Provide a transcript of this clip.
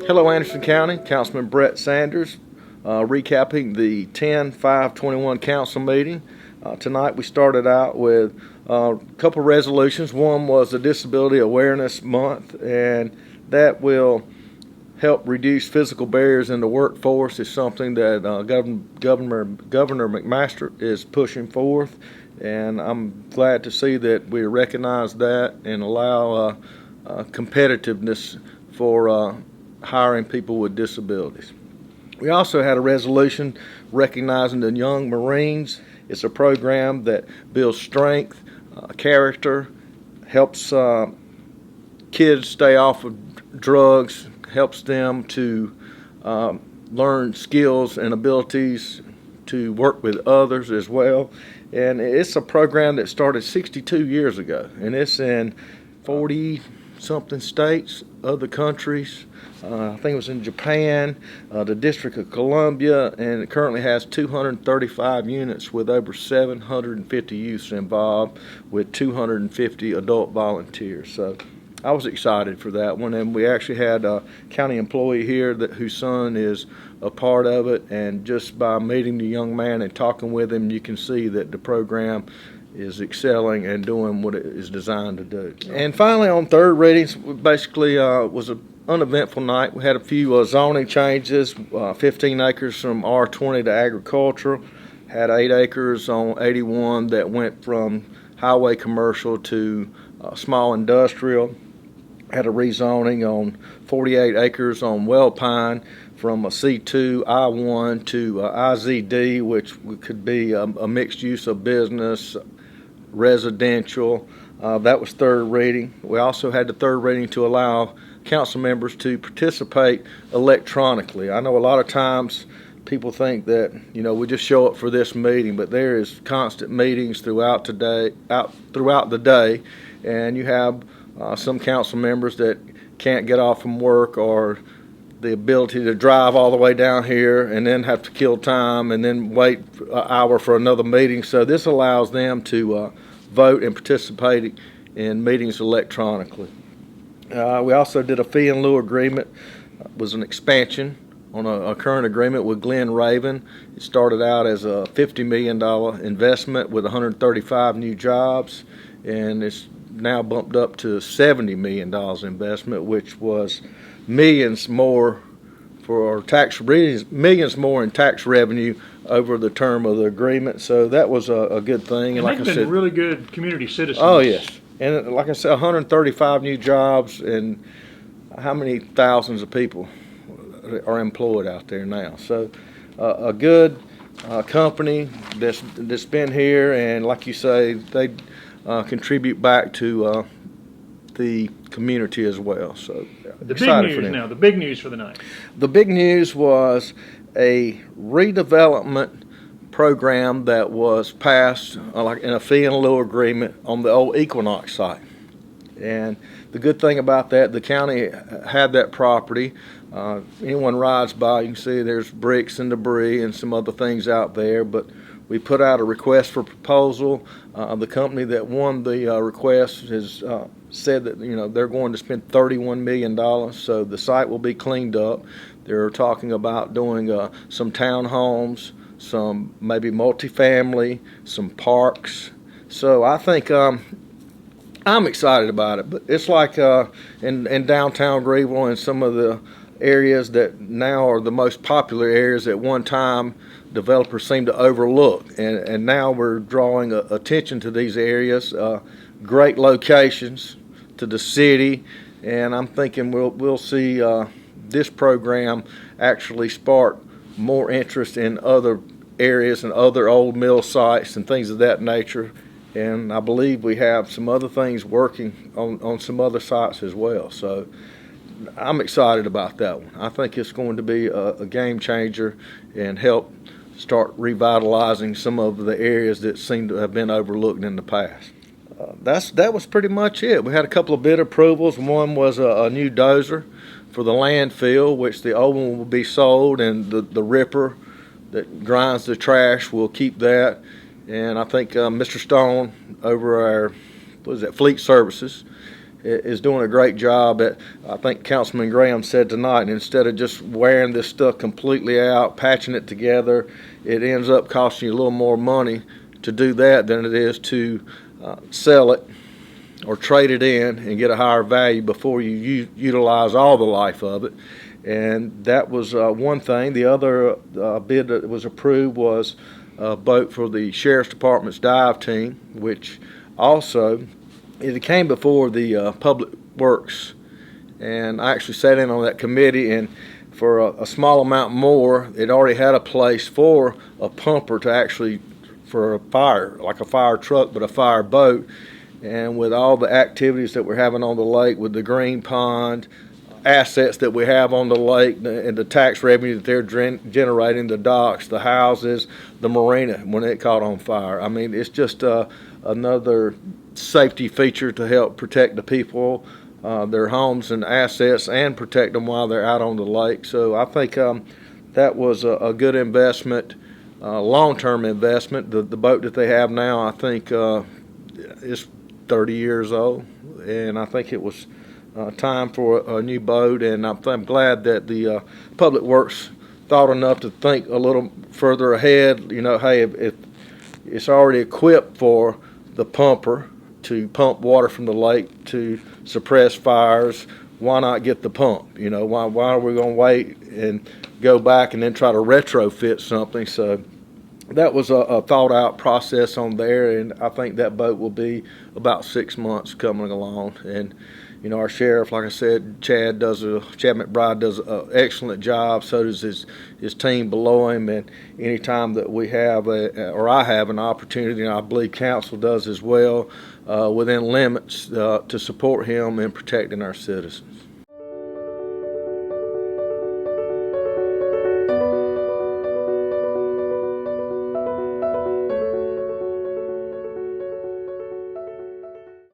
Hello, Anderson County. Councilman Brett Sanders, recapping the 10/5/21 council meeting. Tonight we started out with a couple resolutions. One was the Disability Awareness Month, and that will help reduce physical barriers in the workforce. It's something that Governor McMaster is pushing forth, and I'm glad to see that we recognize that and allow competitiveness for hiring people with disabilities. We also had a resolution recognizing the Young Marines. It's a program that builds strength, character, helps kids stay off of drugs, helps them to learn skills and abilities to work with others as well. And it's a program that started 62 years ago, and it's in 40-something states, other countries. I think it was in Japan, the District of Columbia, and it currently has 235 units with over 750 youths involved with 250 adult volunteers. So I was excited for that one, and we actually had a county employee here whose son is a part of it, and just by meeting the young man and talking with him, you can see that the program is excelling and doing what it is designed to do. And finally, on third readings, basically was an uneventful night. We had a few zoning changes, 15 acres from R20 to agricultural, had 8 acres on 81 that went from highway commercial to small industrial, had a rezoning on 48 acres on Wellpine from a C2 I1 to IZD, which could be a mixed use of business, residential. That was third reading. We also had the third reading to allow council members to participate electronically. I know a lot of times people think that, we just show up for this meeting, but there is constant meetings throughout the day, and you have some council members that can't get off from work, or the ability to drive all the way down here and then have to kill time and then wait an hour for another meeting. So this allows them to vote and participate in meetings electronically. We also did a fee in lieu agreement. It was an expansion on a current agreement with Glen Raven. It started out as a $50 million investment with 135 new jobs, and it's now bumped up to $70 million investment, which was millions more in tax revenue over the term of the agreement. So that was a good thing. And like they've been really good community citizens. Oh yes, and like I said, 135 new jobs, and how many thousands of people are employed out there now. So a good company that's been here, and like you say, they contribute back to the community as well. So the big news now, the big news for the night. The big news was a redevelopment program that was passed like in a fee and lieu agreement on the old Equinox site. And the good thing about that, the county had that property. Anyone rides by, you can see there's bricks and debris and some other things out there, but we put out a request for proposal. The company that won the request has said that they're going to spend $31 million, so the site will be cleaned up. They're talking about doing some townhomes, some maybe multifamily, some parks. So I think I'm excited about it. But it's like in downtown Greenville and some of the areas that now are the most popular areas at one time developers seem to overlook, and now we're drawing attention to these areas, great locations to the city, and I'm thinking we'll see this program actually spark more interest in other areas and other old mill sites and things of that nature. And I believe we have some other things working on some other sites as well. So I'm excited about that one. I think it's going to be a game changer and help start revitalizing some of the areas that seem to have been overlooked in the past. That was pretty much it. We had a couple of bid approvals. One was a new dozer for the landfill, which the old one will be sold, and the ripper that grinds the trash will keep that. And I think Mr. Stone over our Fleet Services is doing a great job at, I think Councilman Graham said tonight, instead of just wearing this stuff completely out, patching it together, it ends up costing you a little more money to do that than it is to sell it or trade it in and get a higher value before you utilize all the life of it. And that was one thing. The other bid that was approved was a boat for the Sheriff's Department's dive team, which also it came before the Public Works. And I actually sat in on that committee, and for a small amount more, it already had a place for a pumper to actually, for a fire, like a fire truck, but a fire boat. And with all the activities that we're having on the lake, with the green pond, assets that we have on the lake, and the tax revenue that they're generating, the docks, the houses, the marina when it caught on fire. I mean, it's just another safety feature to help protect the people, their homes and assets, and protect them while they're out on the lake. So I think that was a good investment, long-term investment. The boat that they have now, I think, is 30 years old, and I think it was time for a new boat. And I'm glad that the Public Works thought enough to think a little further ahead. You know, hey, if it's already equipped for the pumper to pump water from the lake to suppress fires, why not get the pump? You know, why are we going to wait and go back and then try to retrofit something? So that was a thought out process on there, and I think that boat will be about 6 months coming along. And you know, our sheriff, like I said, Chad McBride does an excellent job. So does his team below him. And anytime that we have or I have an opportunity, and I believe council does as well, within limits, to support him in protecting our citizens.